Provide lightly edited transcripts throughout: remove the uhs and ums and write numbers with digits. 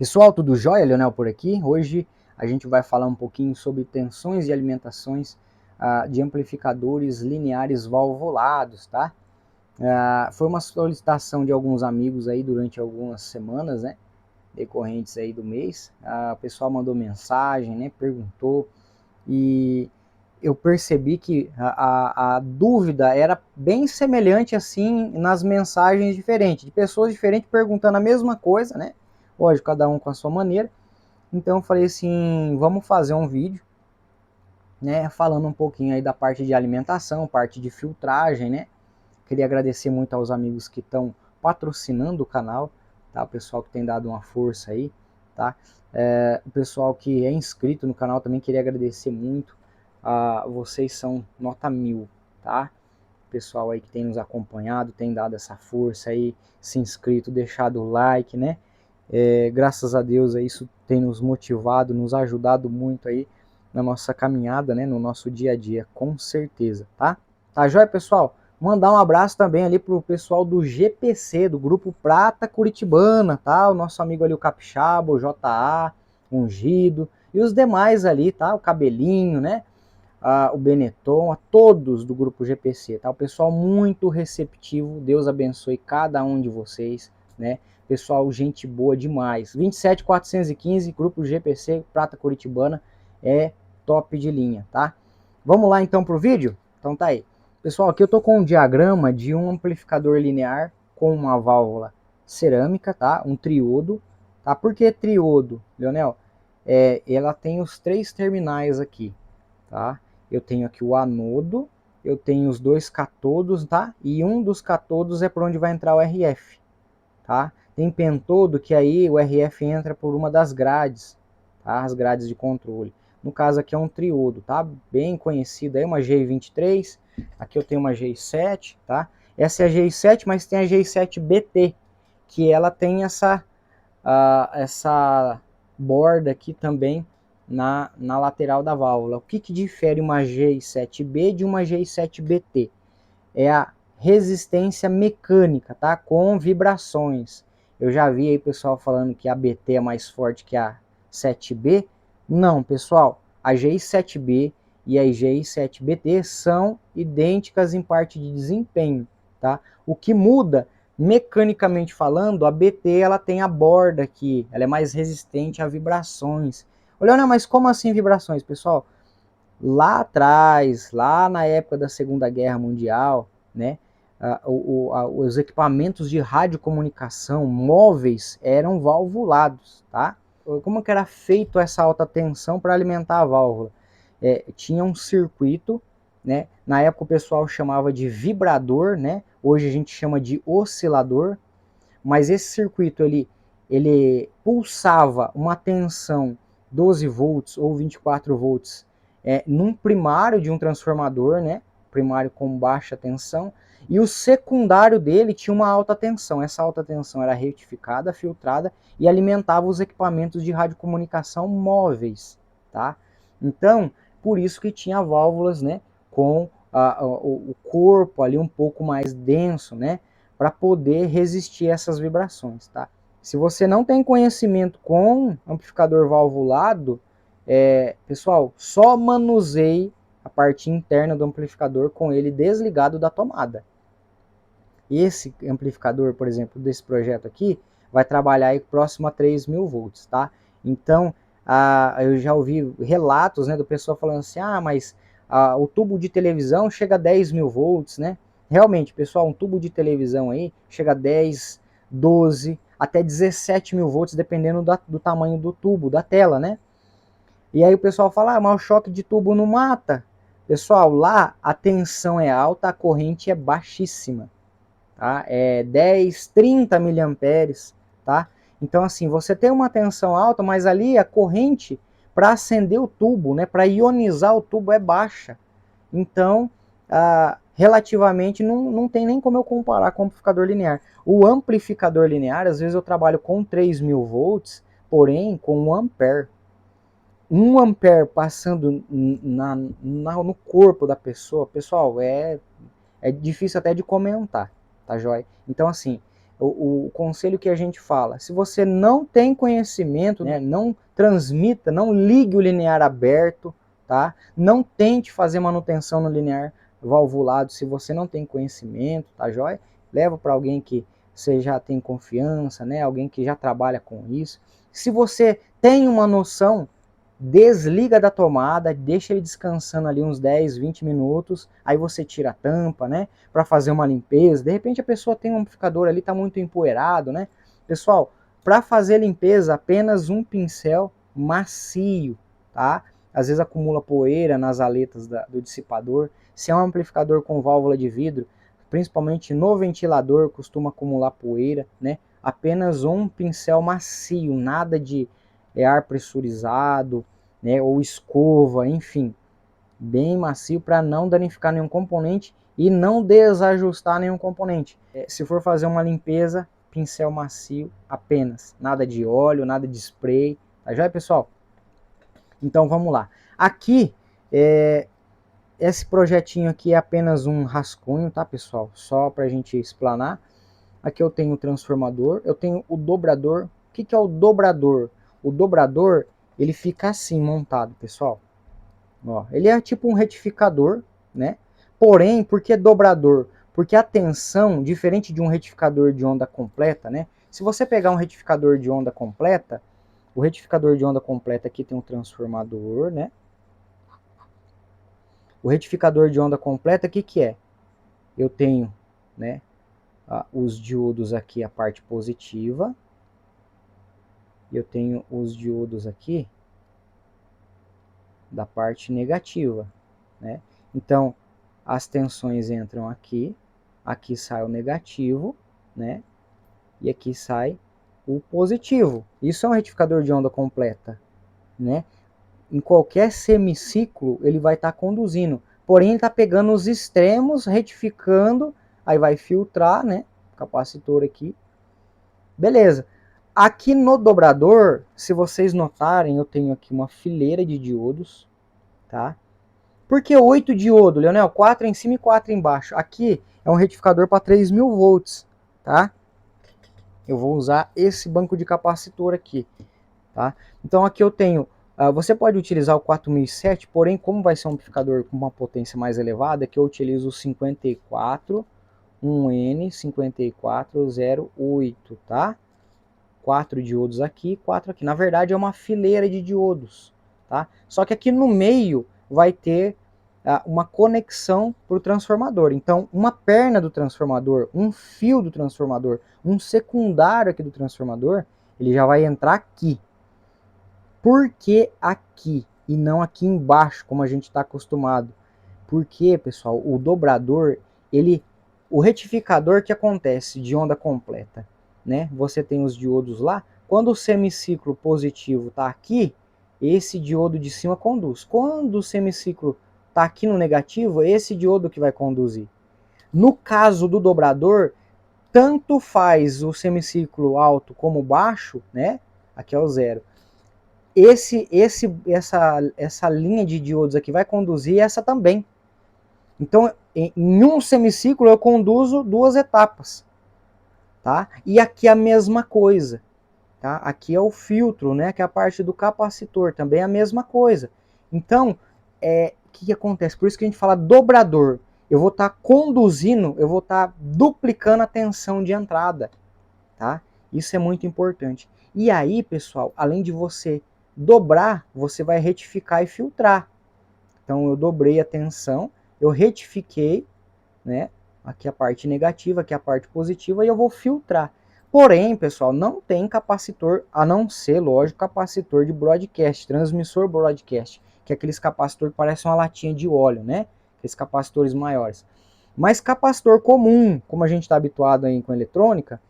Pessoal, tudo jóia? Leonel por aqui. Hoje a gente vai falar um pouquinho sobre tensões e alimentações de amplificadores lineares valvulados, tá? Foi uma solicitação de alguns amigos aí durante algumas semanas, né? Decorrentes aí do mês. O pessoal mandou mensagem, né? Perguntou e eu percebi que a dúvida era bem semelhante assim nas mensagens diferentes, de pessoas diferentes perguntando a mesma coisa, né? Lógico, cada um com a sua maneira. Então eu falei assim, vamos fazer um vídeo, né, falando um pouquinho aí da parte de alimentação, parte de filtragem, né? Queria agradecer muito aos amigos que estão patrocinando o canal, tá? O pessoal que tem dado uma força aí, tá? O pessoal que é inscrito no canal também queria agradecer muito. Vocês são nota 1000, tá? O pessoal aí que tem nos acompanhado, tem dado essa força aí, se inscrito, deixado o like, né? Graças a Deus isso tem nos motivado, nos ajudado muito aí na nossa caminhada, né, no nosso dia a dia, com certeza, tá? Tá joia, pessoal? Mandar um abraço também ali pro pessoal do GPC, do Grupo Prata Curitibana, tá? O nosso amigo ali, o Capixaba, o JA, Ungido, e os demais ali, tá? O Cabelinho, né? O Benetton, a todos do Grupo GPC, tá? O pessoal muito receptivo, Deus abençoe cada um de vocês, né? Pessoal, gente boa demais. 27415, Grupo GPC, Prata Curitibana, é top de linha, tá? Vamos lá então pro vídeo? Então tá aí. Pessoal, aqui eu tô com um diagrama de um amplificador linear com uma válvula cerâmica, tá? Um triodo, tá? Por que triodo, Leonel? Ela tem os 3 terminais aqui, tá? Eu tenho aqui o anodo, eu tenho os 2 catodos, tá? E um dos catodos é por onde vai entrar o RF, tá? Tem pentodo que aí o RF entra por uma das grades, tá? As grades de controle. No caso aqui é um triodo, tá? Bem conhecido aí, uma GI23. Aqui eu tenho uma GI7, tá? Essa é a GI7, mas tem a GI7BT, que ela tem essa borda aqui também na lateral da válvula. O que difere uma GI7B de uma GI7BT? É a resistência mecânica, tá? Com vibrações. Eu já vi aí pessoal falando que a BT é mais forte que a 7B. Não, pessoal, a GI7B e a GI7BT são idênticas em parte de desempenho, tá? O que muda, mecanicamente falando, a BT ela tem a borda aqui, ela é mais resistente a vibrações. Olha, mas como assim vibrações, pessoal? Lá atrás, lá na época da Segunda Guerra Mundial, né, os equipamentos de radiocomunicação móveis eram valvulados, tá? Como que era feito essa alta tensão para alimentar a válvula? Tinha um circuito, né? Na época o pessoal chamava de vibrador, né? Hoje a gente chama de oscilador, mas esse circuito ele pulsava uma tensão 12 volts ou 24 volts num primário de um transformador, né? Primário com baixa tensão, e o secundário dele tinha uma alta tensão. Essa alta tensão era retificada, filtrada e alimentava os equipamentos de radiocomunicação móveis, tá? Então, por isso que tinha válvulas, né, com o corpo ali um pouco mais denso, né, para poder resistir a essas vibrações, tá? Se você não tem conhecimento com amplificador valvulado, pessoal, só manuseie a parte interna do amplificador com ele desligado da tomada. Esse amplificador, por exemplo, desse projeto aqui, vai trabalhar aí próximo a 3.000 volts, tá? Então, eu já ouvi relatos, né, do pessoal falando assim, mas o tubo de televisão chega a 10.000 volts, né? Realmente, pessoal, um tubo de televisão aí chega a 10, 12, até 17.000 volts, dependendo do tamanho do tubo, da tela, né? E aí o pessoal fala, mas o choque de tubo não mata. Pessoal, lá a tensão é alta, a corrente é baixíssima, tá? É 10, 30 miliamperes, tá? Então assim, você tem uma tensão alta, mas ali a corrente para acender o tubo, né, para ionizar o tubo é baixa. Então, relativamente não tem nem como eu comparar com o amplificador linear. O amplificador linear, às vezes eu trabalho com 3.000 volts, porém com 1 ampere. 1 ampere passando no corpo da pessoa, pessoal, é difícil até de comentar, tá joia? Então assim, o conselho que a gente fala, se você não tem conhecimento, né, não transmita, não ligue o linear aberto, tá? Não tente fazer manutenção no linear valvulado se você não tem conhecimento, tá joia? Leva para alguém que você já tem confiança, né? Alguém que já trabalha com isso. Se você tem uma noção, desliga da tomada, deixa ele descansando ali uns 10, 20 minutos, aí você tira a tampa, né, para fazer uma limpeza. De repente a pessoa tem um amplificador ali, tá muito empoeirado, né? Pessoal, para fazer limpeza, apenas um pincel macio, tá? Às vezes acumula poeira nas aletas do dissipador. Se é um amplificador com válvula de vidro, principalmente no ventilador, costuma acumular poeira, né? Apenas um pincel macio, nada de ar pressurizado, né, ou escova, enfim, bem macio para não danificar nenhum componente e não desajustar nenhum componente. Se for fazer uma limpeza, pincel macio apenas, nada de óleo, nada de spray, tá joia, pessoal? Então vamos lá. Aqui, esse projetinho aqui é apenas um rascunho, tá, pessoal? Só para a gente explanar. Aqui eu tenho o transformador, eu tenho o dobrador. O que é o dobrador? O dobrador, ele fica assim montado, pessoal. Ó, ele é tipo um retificador, né? Porém, por que dobrador? Porque a tensão, diferente de um retificador de onda completa, né? Se você pegar um retificador de onda completa, o retificador de onda completa aqui tem um transformador, né? O retificador de onda completa, o que é? Eu tenho, né, os diodos aqui, a parte positiva. Eu tenho os diodos aqui da parte negativa, né? Então, as tensões entram aqui, aqui sai o negativo, né? E aqui sai o positivo. Isso é um retificador de onda completa, né? Em qualquer semiciclo ele vai estar conduzindo, porém ele está pegando os extremos, retificando, aí vai filtrar, né? Capacitor aqui, beleza. Aqui no dobrador, se vocês notarem, eu tenho aqui uma fileira de diodos, tá? Por que 8 diodos, Leonel? 4 em cima e 4 embaixo. Aqui é um retificador para 3.000 volts, tá? Eu vou usar esse banco de capacitor aqui, tá? Então aqui eu tenho, você pode utilizar o 4007, porém como vai ser um amplificador com uma potência mais elevada, que eu utilizo o 54 1N5408, tá? 4 diodos aqui, 4 aqui. Na verdade é uma fileira de diodos, tá? Só que aqui no meio vai ter uma conexão para o transformador. Então, uma perna do transformador, um fio do transformador, um secundário aqui do transformador, ele já vai entrar aqui. Por que aqui e não aqui embaixo, como a gente está acostumado? Porque, pessoal, o dobrador, o retificador que acontece de onda completa, né? Você tem os diodos lá. Quando o semiciclo positivo está aqui, esse diodo de cima conduz. Quando o semiciclo está aqui no negativo, é esse diodo que vai conduzir. No caso do dobrador, tanto faz o semiciclo alto como baixo, né? Aqui é o zero. Essa linha de diodos aqui vai conduzir essa também. Então, em um semiciclo eu conduzo 2 etapas, tá? E aqui a mesma coisa, tá? Aqui é o filtro, né? Que é a parte do capacitor, também é a mesma coisa. Então, o que acontece? Por isso que a gente fala dobrador. Eu vou estar conduzindo, eu vou estar duplicando a tensão de entrada, tá? Isso é muito importante. E aí, pessoal, além de você dobrar, você vai retificar e filtrar. Então, eu dobrei a tensão, eu retifiquei, né? Aqui a parte negativa, aqui a parte positiva, e eu vou filtrar. Porém, pessoal, não tem capacitor, a não ser, lógico, capacitor de broadcast, transmissor broadcast, que é aqueles capacitor que parecem uma latinha de óleo, né? Aqueles capacitores maiores. Mas capacitor comum, como a gente está habituado aí com eletrônica,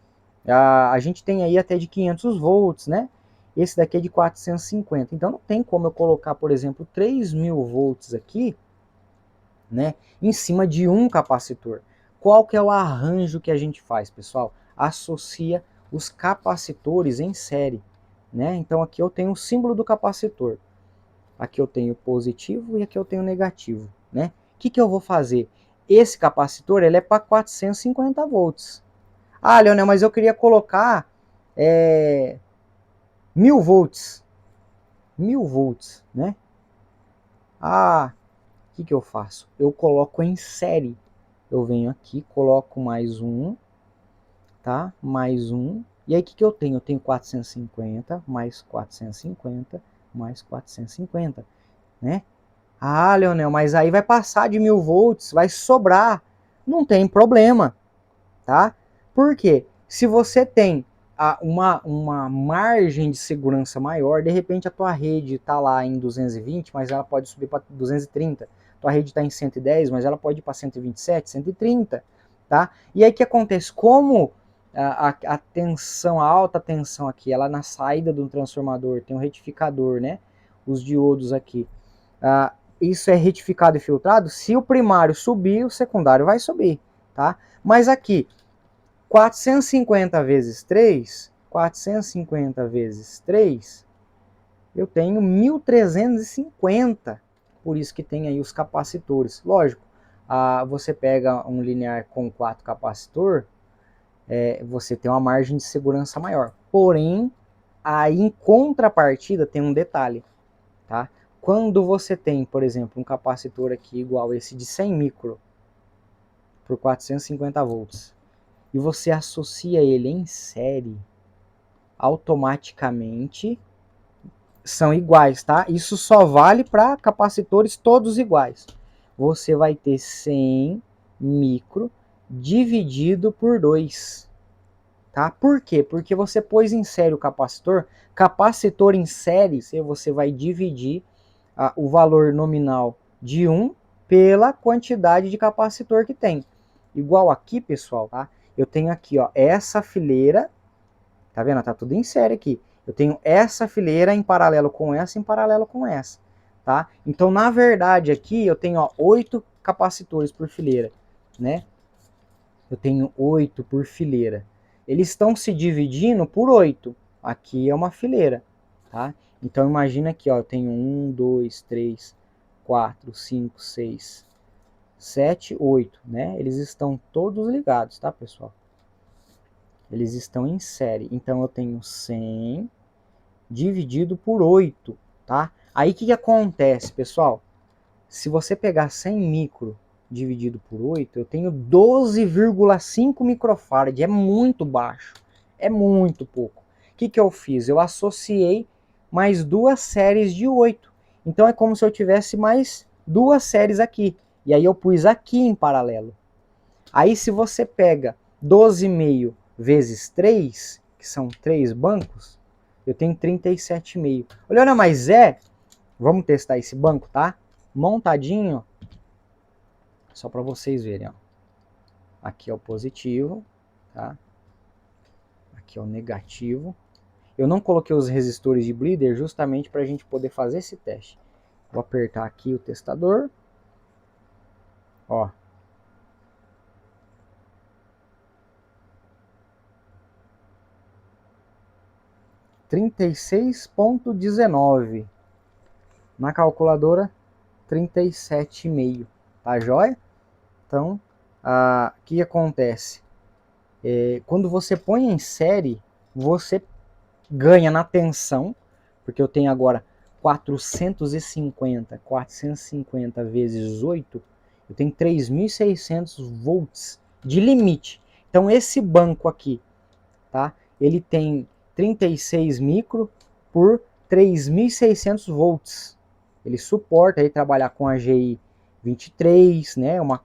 a gente tem aí até de 500 volts, né? Esse daqui é de 450. Então não tem como eu colocar, por exemplo, 3.000 volts aqui, né, em cima de um capacitor. Qual que é o arranjo que a gente faz, pessoal? Associa os capacitores em série, né? Então aqui eu tenho o símbolo do capacitor. Aqui eu tenho positivo e aqui eu tenho negativo, né? O que eu vou fazer? Esse capacitor ele é para 450 volts. Ah, Leonel, mas eu queria colocar 1000 volts. 1000 volts, né? Ah, o que eu faço? Eu coloco em série. Eu venho aqui, coloco mais um, tá? Mais um. E aí o que eu tenho? Eu tenho 450, mais 450, mais 450, né? Ah, Leonel, mas aí vai passar de 1000 volts, vai sobrar. Não tem problema, tá? Por quê? Se você tem uma margem de segurança maior, de repente a tua rede está lá em 220, mas ela pode subir para 230. Tua rede está em 110, mas ela pode ir para 127, 130, tá? E aí o que acontece? Como a tensão, a alta tensão aqui, ela na saída do transformador, tem um retificador, né? Os diodos aqui. Isso é retificado e filtrado. Se o primário subir, o secundário vai subir, tá? Mas aqui, 450 vezes 3, 450 vezes 3, eu tenho 1350. Por isso que tem aí os capacitores. Lógico, você pega um linear com 4 capacitor, você tem uma margem de segurança maior. Porém, aí em contrapartida tem um detalhe, tá? Quando você tem, por exemplo, um capacitor aqui igual esse de 100 micro por 450 volts, e você associa ele em série, automaticamente são iguais, tá? Isso só vale para capacitores todos iguais. Você vai ter 100 micro dividido por 2, tá? Por quê? Porque você pôs em série o capacitor. Capacitor em série, você vai dividir o valor nominal de 1 pela quantidade de capacitor que tem. Igual aqui, pessoal, tá? Eu tenho aqui, ó, essa fileira, tá vendo? Tá tudo em série aqui. Eu tenho essa fileira em paralelo com essa, em paralelo com essa, tá? Então, na verdade, aqui eu tenho, ó, 8 capacitores por fileira, né? Eu tenho 8 por fileira. Eles estão se dividindo por 8. Aqui é uma fileira, tá? Então imagina aqui, ó, eu tenho 1, 2, 3, 4, 5, 6, 7, 8, né? Eles estão todos ligados, tá, pessoal? Eles estão em série. Então eu tenho 100 dividido por 8, tá? Aí o que acontece, pessoal? Se você pegar 100 micro dividido por 8, eu tenho 12,5 microfarad. É muito baixo. É muito pouco. O que eu fiz? Eu associei mais duas séries de 8. Então é como se eu tivesse mais duas séries aqui. E aí eu pus aqui em paralelo. Aí se você pega 12,5 vezes 3, que são 3 bancos, eu tenho 37,5. Olha, mas vamos testar esse banco, tá? Montadinho, só para vocês verem, ó. Aqui é o positivo, tá? Aqui é o negativo. Eu não coloquei os resistores de breeder justamente para a gente poder fazer esse teste. Vou apertar aqui o testador, ó. (36,19) na calculadora, 37,5, tá joia? Então, o que acontece? Quando você põe em série, você ganha na tensão, porque eu tenho agora 450 vezes 8, eu tenho 3.600 volts de limite. Então esse banco aqui, tá? Ele tem 36 micro por 3.600 volts. Ele suporta aí trabalhar com a GI 23, né? Uma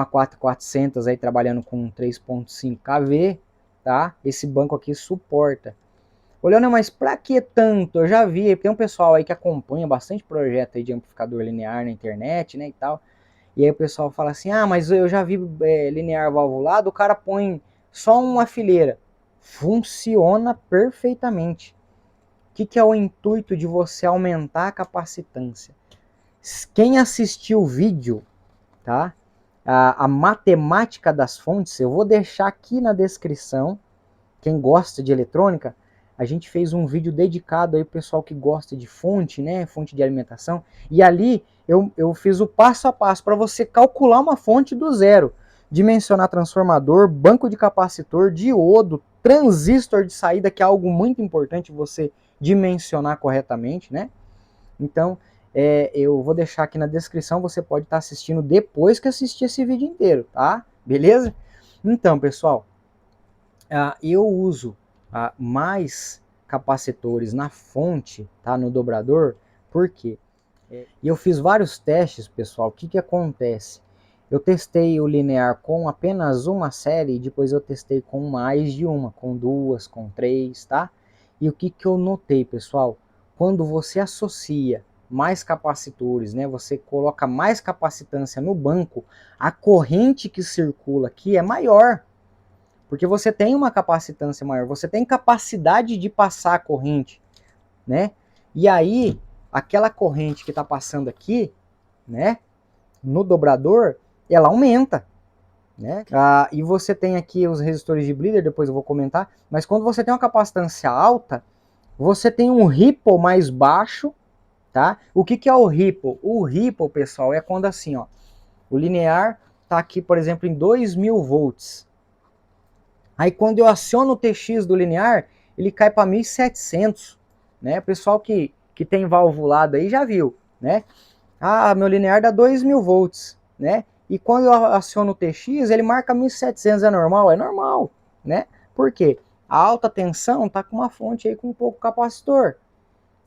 4400 aí trabalhando com 3.5 kV, tá? Esse banco aqui suporta. Olhando, mas pra que tanto? Eu já vi, tem um pessoal aí que acompanha bastante projeto aí de amplificador linear na internet, né, e tal. E aí o pessoal fala assim, mas eu já vi linear valvulado, o cara põe só uma fileira. Funciona perfeitamente. O que é o intuito de você aumentar a capacitância? Quem assistiu o vídeo, tá? A matemática das fontes, eu vou deixar aqui na descrição. Quem gosta de eletrônica, a gente fez um vídeo dedicado aí pro pessoal que gosta de fonte, né? Fonte de alimentação. E ali eu fiz o passo a passo para você calcular uma fonte do zero. dimensionar transformador, banco de capacitor, diodo, transistor de saída, que é algo muito importante você dimensionar corretamente, né? Então, eu vou deixar aqui na descrição, você pode estar assistindo depois que assistir esse vídeo inteiro, tá? Beleza? Então, pessoal, eu uso mais capacitores na fonte, tá? No dobrador, por quê? E eu fiz vários testes, pessoal. O que acontece? Eu testei o linear com apenas uma série, e depois eu testei com mais de uma, com duas, com três, tá? E o que eu notei, pessoal? Quando você associa mais capacitores, né? Você coloca mais capacitância no banco, a corrente que circula aqui é maior. Porque você tem uma capacitância maior, você tem capacidade de passar a corrente, né? E aí, aquela corrente que está passando aqui, né, no dobrador, ela aumenta, né? E você tem aqui os resistores de bleeder, depois eu vou comentar, mas quando você tem uma capacitância alta, você tem um ripple mais baixo, tá? O que é o ripple? O ripple, pessoal, é quando assim, ó, o linear tá aqui, por exemplo, em 2000 volts. Aí quando eu aciono o TX do linear, ele cai para 1700, né? O pessoal que tem valvulado aí já viu, né? Meu linear dá 2000 volts, né? E quando eu aciono o TX, ele marca 1700, é normal? É normal, né? Por quê? A alta tensão tá com uma fonte aí com um pouco capacitor.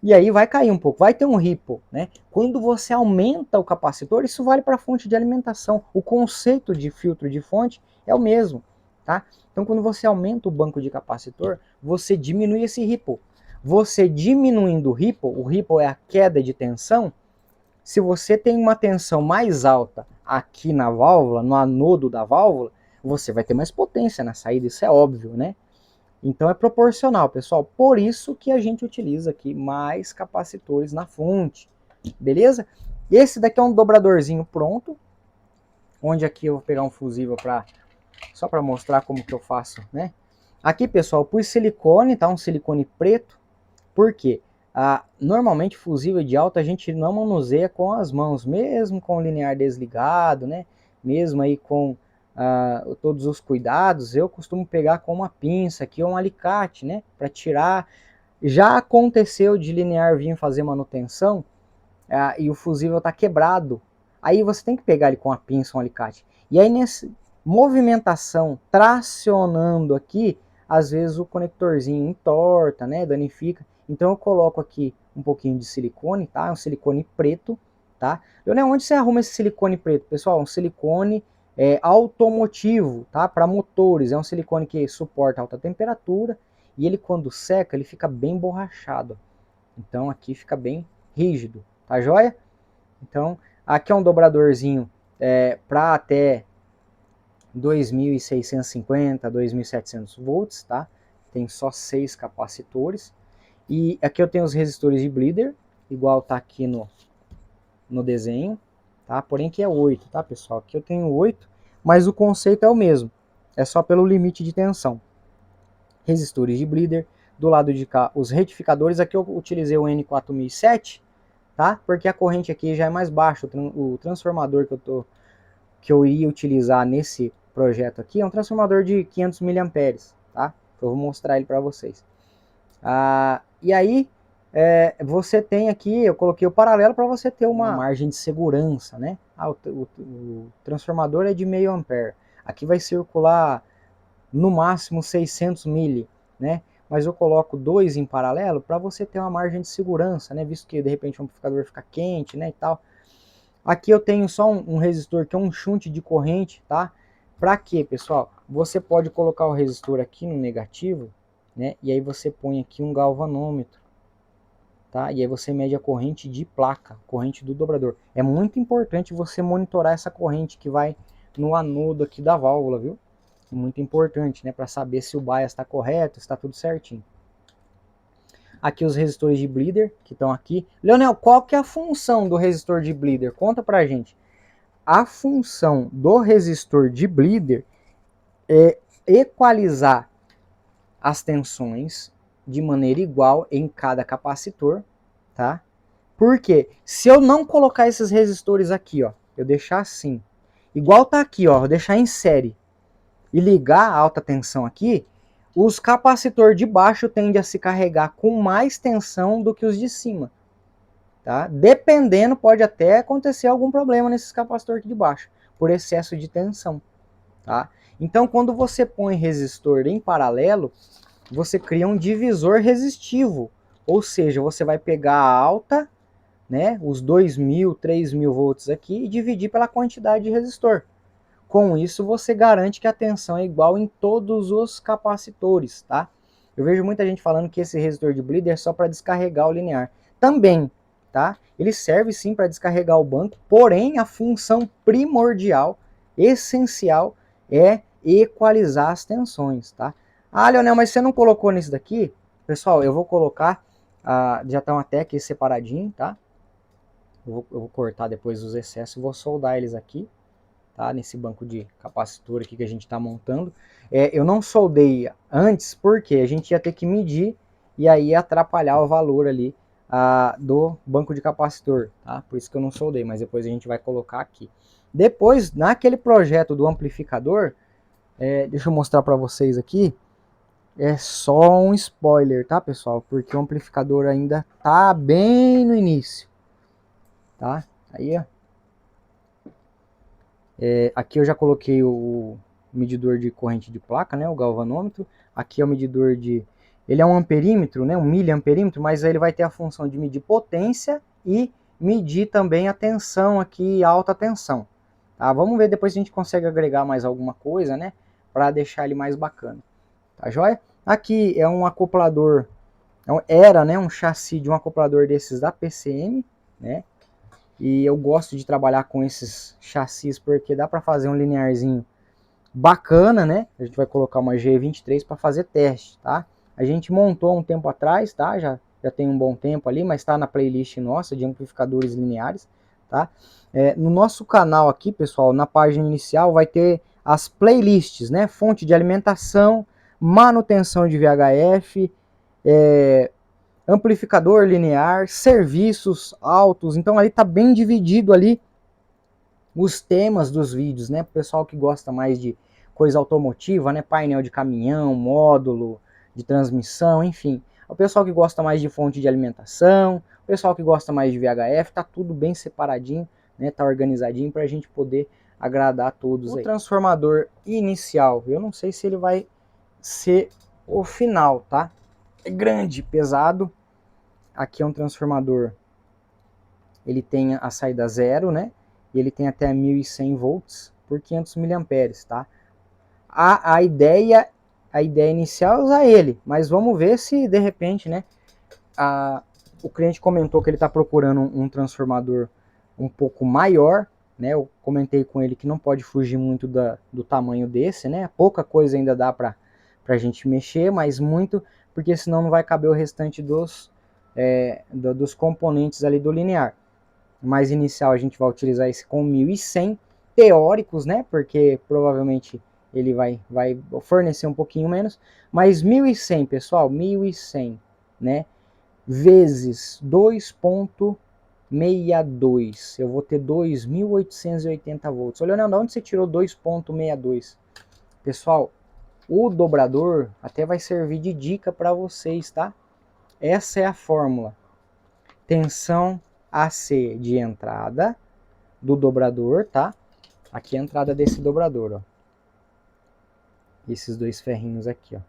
E aí vai cair um pouco, vai ter um ripple, né? Quando você aumenta o capacitor, isso vale para a fonte de alimentação. O conceito de filtro de fonte é o mesmo, tá? Então quando você aumenta o banco de capacitor, você diminui esse ripple. Você diminuindo o ripple é a queda de tensão. Se você tem uma tensão mais alta aqui na válvula, no anodo da válvula, você vai ter mais potência na saída, isso é óbvio, né? Então é proporcional, pessoal. Por isso que a gente utiliza aqui mais capacitores na fonte, beleza? Esse daqui é um dobradorzinho pronto, onde aqui eu vou pegar um fusível só para mostrar como que eu faço, né? Aqui, pessoal, eu pus silicone, tá? Um silicone preto. Por quê? Normalmente fusível de alta a gente não manuseia com as mãos, mesmo com o linear desligado, né? Mesmo aí com todos os cuidados, eu costumo pegar com uma pinça aqui ou um alicate, né? Para tirar. Já aconteceu de linear vir fazer manutenção e o fusível está quebrado. Aí você tem que pegar ele com a pinça ou um alicate. E aí nessa movimentação, tracionando aqui, às vezes o conectorzinho entorta, né? Danifica. Então eu coloco aqui um pouquinho de silicone, tá? Um silicone preto, tá? Leonel, onde você arruma esse silicone preto? Pessoal, um silicone automotivo, tá? Para motores, é um silicone que suporta alta temperatura e ele quando seca, ele fica bem borrachado. Então aqui fica bem rígido, tá joia? Então aqui é um dobradorzinho para até 2650, 2700 volts, tá? Tem só 6 capacitores. E aqui eu tenho os resistores de bleeder, igual tá aqui no desenho, tá? Porém que é 8, tá, pessoal? Aqui eu tenho 8, mas o conceito é o mesmo. É só pelo limite de tensão. Resistores de bleeder. Do lado de cá, os retificadores. Aqui eu utilizei o N4007, tá? Porque a corrente aqui já é mais baixa. O transformador que eu ia utilizar nesse projeto aqui é um transformador de 500 mA, tá? Eu vou mostrar ele para vocês. E aí, você tem aqui, eu coloquei o paralelo para você ter uma margem de segurança, né? O transformador é de meio ampere. Aqui vai circular no máximo 600 mili, né? Mas eu coloco dois em paralelo para você ter uma margem de segurança, né? Visto que de repente o amplificador fica quente, né? E tal. Aqui eu tenho só um resistor que é um shunt de corrente, tá? Para quê, pessoal? Você pode colocar o resistor aqui no negativo, né? E aí você põe aqui um galvanômetro, tá? E aí você mede a corrente de placa, corrente do dobrador. É muito importante você monitorar essa corrente que vai no anodo aqui da válvula, viu? Muito importante, né? Para saber se o bias está correto, se está tudo certinho. Aqui os resistores de bleeder que estão aqui. Leonel, qual que é a função do resistor de bleeder? Conta pra gente. A função do resistor de bleeder é equalizar as tensões de maneira igual em cada capacitor, tá? Porque se eu não colocar esses resistores aqui, ó, eu deixar assim, igual tá aqui, ó, vou deixar em série, e ligar a alta tensão aqui, os capacitores de baixo tendem a se carregar com mais tensão do que os de cima. Tá? Dependendo, pode até acontecer algum problema nesses capacitores aqui de baixo, por excesso de tensão. Tá? Então, quando você põe resistor em paralelo, você cria um divisor resistivo, ou seja, você vai pegar a alta, né, os 2.000, 3.000 volts aqui e dividir pela quantidade de resistor. Com isso, você garante que a tensão é igual em todos os capacitores. Tá? Eu vejo muita gente falando que esse resistor de bleeder é só para descarregar o linear. Também, tá? Ele serve sim para descarregar o banco, porém a função primordial, essencial, é equalizar as tensões, tá? Ah, Leonel, mas você não colocou nesse daqui? Pessoal, eu vou colocar, já estão até aqui separadinho, tá? Eu vou cortar depois os excessos, vou soldar eles aqui, tá? Nesse banco de capacitor aqui que a gente está montando. Eu não soldei antes porque a gente ia ter que medir e aí ia atrapalhar o valor ali do banco de capacitor, tá? Por isso que eu não soldei, mas depois a gente vai colocar aqui. Depois, naquele projeto do amplificador, deixa eu mostrar para vocês aqui, é só um spoiler, tá, pessoal? Porque o amplificador ainda tá bem no início, tá? Aí, ó. Aqui eu já coloquei o medidor de corrente de placa, né, o galvanômetro. Aqui é o medidor de... Ele é um amperímetro, né, um miliamperímetro, mas ele vai ter a função de medir potência e medir também a tensão aqui, alta tensão. Tá? Vamos ver depois se a gente consegue agregar mais alguma coisa, né, para deixar ele mais bacana. Tá joia? Aqui é um acoplador, era, né, um chassi de um acoplador desses da PCM, né? E eu gosto de trabalhar com esses chassis porque dá para fazer um linearzinho bacana, né? A gente vai colocar uma G23 para fazer teste, tá? A gente montou um tempo atrás, tá? Já tem um bom tempo ali, mas está na playlist nossa de amplificadores lineares, tá? No nosso canal aqui, pessoal, na página inicial vai ter as playlists, né? Fonte de alimentação, manutenção de VHF, amplificador linear, serviços altos. Então ali está bem dividido ali os temas dos vídeos, né? O pessoal que gosta mais de coisa automotiva, né? Painel de caminhão, módulo de transmissão, enfim. O pessoal que gosta mais de fonte de alimentação, o pessoal que gosta mais de VHF, tá tudo bem separadinho, né? Tá organizadinho para a gente poder agradar a todos aí. O transformador inicial, eu não sei se ele vai ser o final, tá? É grande, pesado. Aqui é um transformador, ele tem a saída zero, né? E ele tem até 1.100 volts por 500 miliamperes, tá? A ideia inicial é usar ele, mas vamos ver se de repente, né? O cliente comentou que ele está procurando um transformador um pouco maior, né? Eu comentei com ele que não pode fugir muito do tamanho desse, né? Pouca coisa ainda dá para a gente mexer, mas muito, porque senão não vai caber o restante dos componentes ali do linear. Mas inicial a gente vai utilizar esse com 1.100 teóricos, né? Porque provavelmente ele vai fornecer um pouquinho menos. Mas 1.100, pessoal, 1.100, né? Vezes 2.62. Eu vou ter 2.880 volts. Olha, Leonardo, onde você tirou 2.62? Pessoal, o dobrador até vai servir de dica para vocês, tá? Essa é a fórmula. Tensão AC de entrada do dobrador, tá? Aqui é a entrada desse dobrador, ó. Esses dois ferrinhos aqui, ó.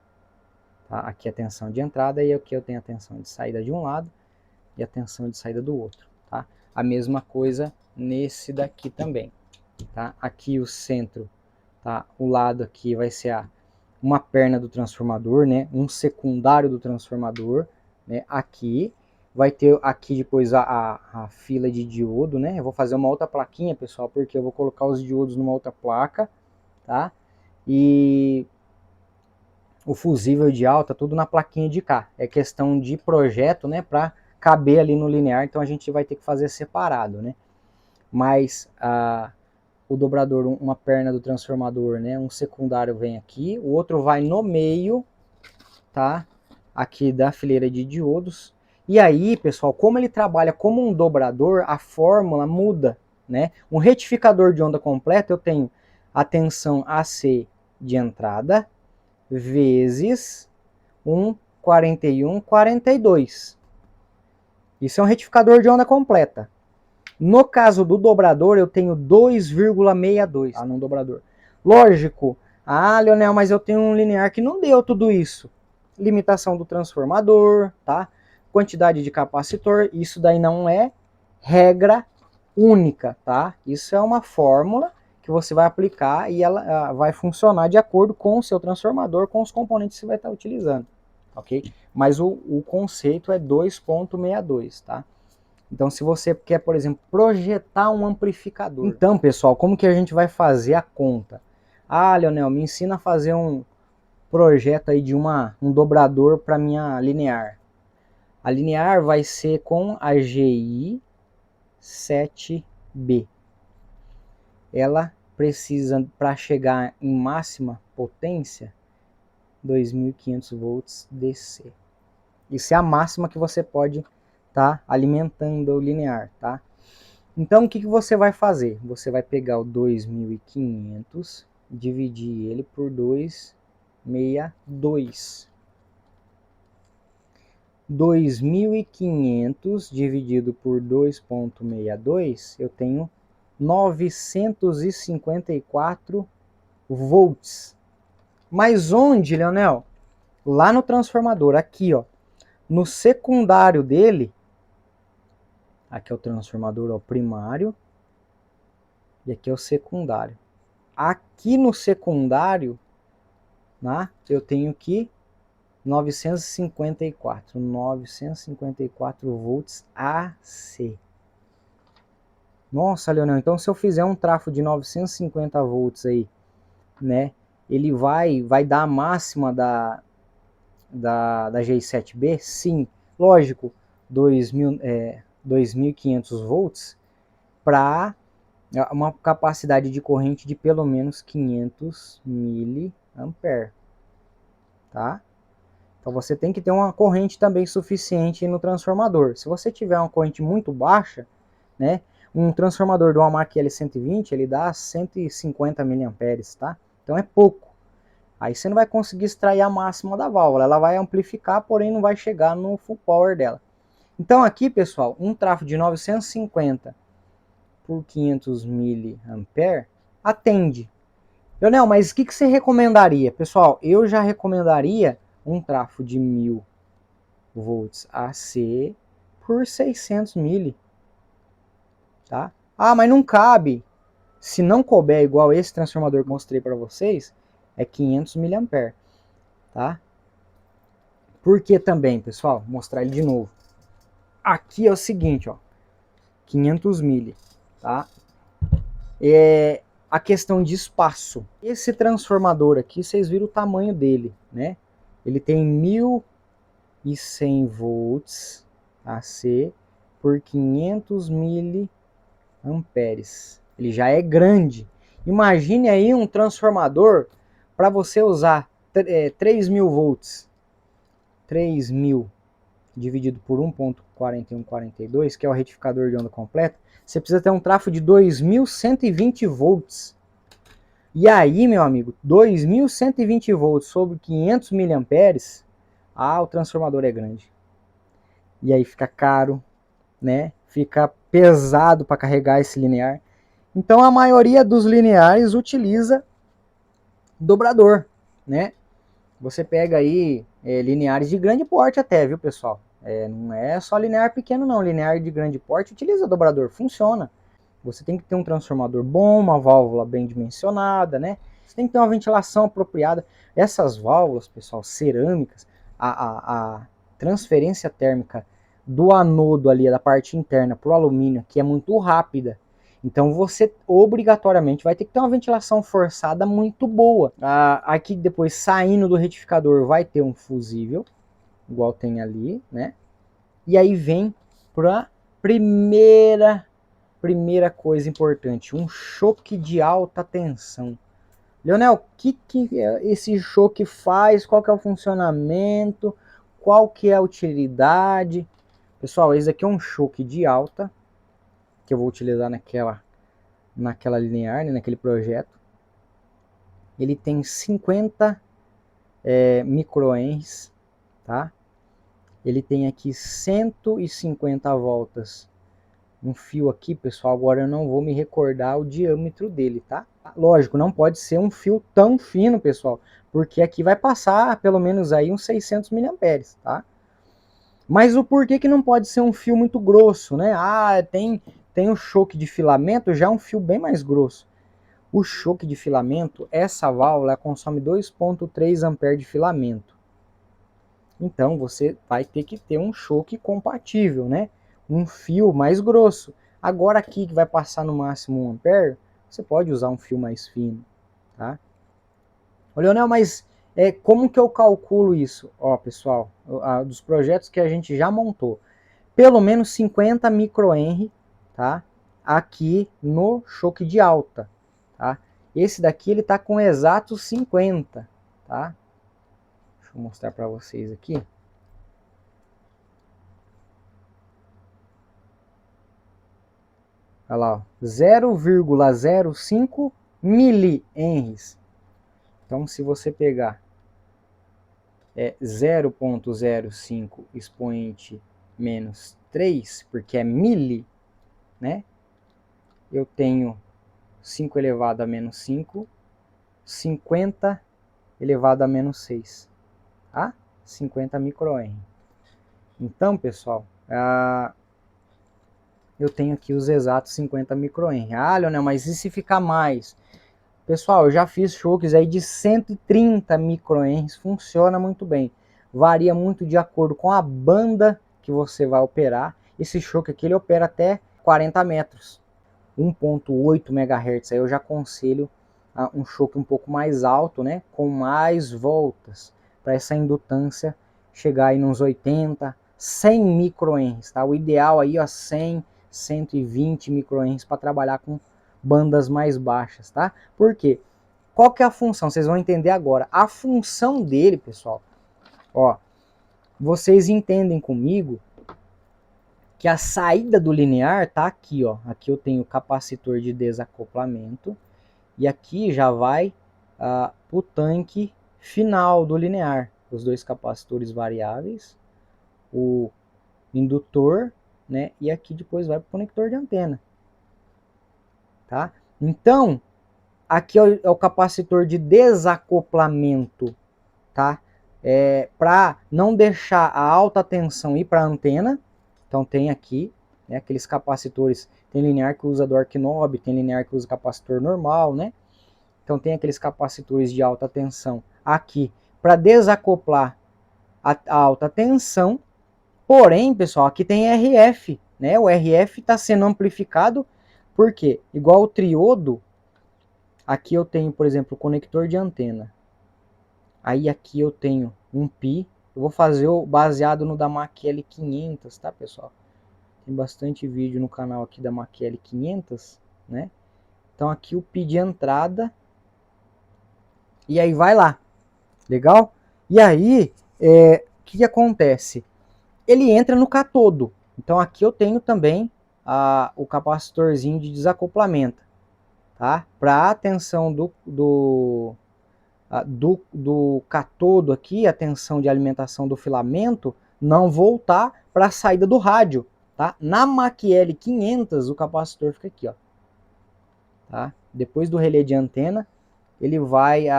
Tá? Aqui é a tensão de entrada e aqui eu tenho a tensão de saída de um lado e a tensão de saída do outro, tá? A mesma coisa nesse daqui também, tá? Aqui o centro, tá? O lado aqui vai ser uma perna do transformador, né? Um secundário do transformador, né? Aqui vai ter aqui depois a fila de diodo, né? Eu vou fazer uma outra plaquinha, pessoal, porque eu vou colocar os diodos numa outra placa, tá? E o fusível de alta, tudo na plaquinha de cá. É questão de projeto, né? Para caber ali no linear, então a gente vai ter que fazer separado, né? Mas o dobrador, uma perna do transformador, né? Um secundário vem aqui, o outro vai no meio, tá? Aqui da fileira de diodos. E aí, pessoal, como ele trabalha como um dobrador, a fórmula muda, né? Um retificador de onda completa, eu tenho a tensão AC de entrada vezes 1,41, 42. Isso é um retificador de onda completa. No caso do dobrador, eu tenho 2,62, tá, num dobrador. Lógico, Leonel, mas eu tenho um linear que não deu tudo isso. Limitação do transformador, tá? Quantidade de capacitor, isso daí não é regra única, tá? Isso é uma fórmula que você vai aplicar e ela vai funcionar de acordo com o seu transformador, com os componentes que você vai estar utilizando, ok? Mas o conceito é 2,62, tá? Então, se você quer, por exemplo, projetar um amplificador. Então, pessoal, como que a gente vai fazer a conta? Leonel, me ensina a fazer um projeto aí de um dobrador para minha linear. A linear vai ser com a GI 7B. Ela precisa, para chegar em máxima potência, 2.500 volts DC. Isso é a máxima que você pode estar alimentando o linear, tá? Então, o que você vai fazer? Você vai pegar o 2.500, dividir ele por 2,62. 2.500 dividido por 2,62, eu tenho 954 volts. Mas onde, Leonel? Lá no transformador, aqui, ó, no secundário dele, aqui é o transformador, ó, primário, e aqui é o secundário. Aqui no secundário, né, eu tenho que 954 volts AC. Nossa, Leonel, então se eu fizer um trafo de 950 volts aí, né, ele vai dar a máxima da GI7B? Sim, lógico, 2.500 volts para uma capacidade de corrente de pelo menos 500 miliamperes, tá? Então você tem que ter uma corrente também suficiente no transformador. Se você tiver uma corrente muito baixa, né, um transformador do Walmart L120, ele dá 150 miliamperes, tá? Então é pouco. Aí você não vai conseguir extrair a máxima da válvula, ela vai amplificar, porém não vai chegar no full power dela. Então aqui, pessoal, um trafo de 950 por 500 miliamperes atende. Leonel, mas o que você recomendaria? Pessoal, eu já recomendaria um trafo de 1000 volts AC por 600 mili, tá? Mas não cabe. Se não couber igual esse transformador que eu mostrei para vocês, é 500 miliamperes, tá? Por que também, pessoal? Vou mostrar ele de novo. Aqui é o seguinte, ó, 500 mili, tá? É a questão de espaço. Esse transformador aqui, vocês viram o tamanho dele, né? Ele tem 1100 volts AC por 500 miliamperes. Ele já é grande. Imagine aí um transformador para você usar 3.000 volts. 3.000 dividido por 1,4142, que é o retificador de onda completa, você precisa ter um trafo de 2.120 volts. E aí, meu amigo, 2.120 volts sobre 500 miliamperes, o transformador é grande. E aí fica caro, né? Fica pesado para carregar esse linear. Então a maioria dos lineares utiliza dobrador, né? Você pega aí lineares de grande porte até, viu, pessoal? Não é só linear pequeno não, linear de grande porte utiliza dobrador, funciona. Você tem que ter um transformador bom, uma válvula bem dimensionada, né? Você tem que ter uma ventilação apropriada. Essas válvulas, pessoal, cerâmicas, a transferência térmica do anodo ali, da parte interna para o alumínio, que é muito rápida. Então você obrigatoriamente vai ter que ter uma ventilação forçada muito boa. Aqui depois, saindo do retificador, vai ter um fusível, igual tem ali, né? E aí vem para primeira coisa importante, um choque de alta tensão. Leonel, o que esse choque faz? Qual que é o funcionamento? Qual que é a utilidade? Pessoal, esse aqui é um choque de alta, que eu vou utilizar naquela naquela linear, né, naquele projeto. Ele tem 50 microhenries, tá? Ele tem aqui 150 voltas. Um fio aqui, pessoal, agora eu não vou me recordar o diâmetro dele, tá? Lógico, não pode ser um fio tão fino, pessoal, porque aqui vai passar pelo menos aí uns 600 miliamperes, tá? Mas o porquê que não pode ser um fio muito grosso, né? Ah, tem o choque de filamento, já é um fio bem mais grosso. O choque de filamento, essa válvula consome 2,3 amperes de filamento. Então você vai ter que ter um choque compatível, né? Um fio mais grosso. Agora aqui que vai passar no máximo 1 ampere, você pode usar um fio mais fino, tá? Ô, Leonel, mas como que eu calculo isso? Ó, pessoal, dos projetos que a gente já montou, pelo menos 50 microhenry, tá? Aqui no choque de alta, tá? Esse daqui ele tá com exatos 50, tá? Deixa eu mostrar para vocês aqui. Olha lá, 0,05 milihenries. Então, se você pegar 0,05 expoente menos 3, porque é mili, né? Eu tenho 5 elevado a menos 5, 50 elevado a menos 6, tá? 50 microhenry. Então, pessoal, eu tenho aqui os exatos 50 microhenry. Ah, Leonel, mas e se ficar mais? Pessoal, eu já fiz choques aí de 130 microhenries, funciona muito bem. Varia muito de acordo com a banda que você vai operar. Esse choque aqui ele opera até 40 metros, 1.8 MHz. Aí eu já aconselho um choque um pouco mais alto, né, com mais voltas, para essa indutância chegar aí nos 80, 100 microhenries, tá? O ideal aí, ó, 100, 120 microhenries para trabalhar com bandas mais baixas, tá? Por quê? Qual que é a função? Vocês vão entender agora. A função dele, pessoal, ó, vocês entendem comigo que a saída do linear tá aqui, ó. Aqui eu tenho o capacitor de desacoplamento e aqui já vai para o tanque final do linear. Os dois capacitores variáveis, o indutor, né? E aqui depois vai para o conector de antena, tá? Então, aqui é o capacitor de desacoplamento, tá? Para não deixar a alta tensão ir para a antena. Então tem aqui, né, aqueles capacitores, tem linear que usa do Arquinob, tem linear que usa capacitor normal, né? Então tem aqueles capacitores de alta tensão aqui para desacoplar a alta tensão. Porém, pessoal, aqui tem RF, né? O RF está sendo amplificado, por quê? Igual o triodo, aqui eu tenho, por exemplo, o conector de antena. Aí aqui eu tenho um pi. Eu vou fazer o baseado no da Mackel 500, tá, pessoal? Tem bastante vídeo no canal aqui da Mackel 500, né? Então aqui o pi de entrada. E aí vai lá. Legal? E aí, o que acontece? Ele entra no catodo. Então aqui eu tenho também o capacitorzinho de desacoplamento, tá? Para a tensão do catodo aqui, a tensão de alimentação do filamento, não voltar para a saída do rádio, tá? Na Mackel 500 o capacitor fica aqui, ó. Tá? Depois do relé de antena, ele vai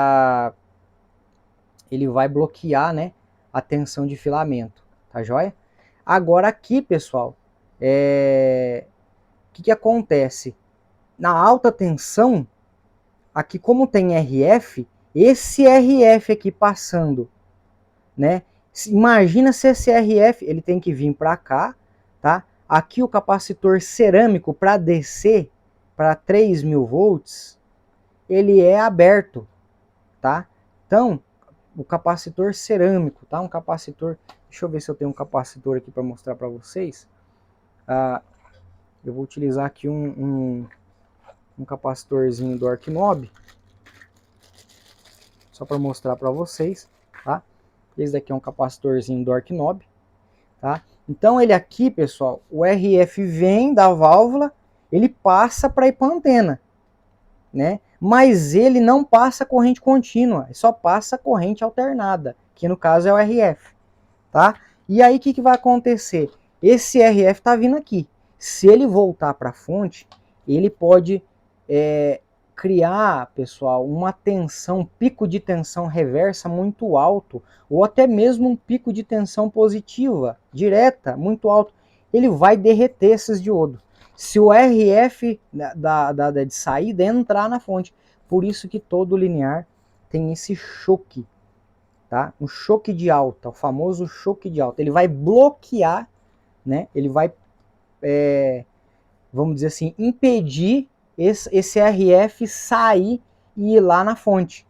bloquear, né, a tensão de filamento, tá joia? Agora aqui, pessoal, que acontece? Na alta tensão, aqui como tem RF, esse RF aqui passando, né? Imagina se esse RF, ele tem que vir para cá, tá? Aqui o capacitor cerâmico para descer para 3.000 volts, ele é aberto, tá? Então, o capacitor cerâmico, tá? Um capacitor, deixa eu ver se eu tenho um capacitor aqui para mostrar para vocês. Eu vou utilizar aqui um capacitorzinho do Arquinob, só para mostrar para vocês, tá? Esse daqui é um capacitorzinho do Arquinob, tá? Então ele aqui, pessoal, o RF vem da válvula, ele passa para ir para a antena. né? Mas ele não passa corrente contínua, só passa corrente alternada, que no caso é o RF, tá? E aí o que vai acontecer? Esse RF está vindo aqui. Se ele voltar para a fonte, ele pode criar, pessoal, uma tensão, um pico de tensão reversa muito alto, ou até mesmo um pico de tensão positiva, direta, muito alto. Ele vai derreter esses diodos. Se o RF de saída entrar na fonte. Por isso que todo linear tem esse choque, tá? Um choque de alta, o famoso choque de alta. Ele vai bloquear, né? Ele vai, vamos dizer assim, impedir esse RF sair e ir lá na fonte.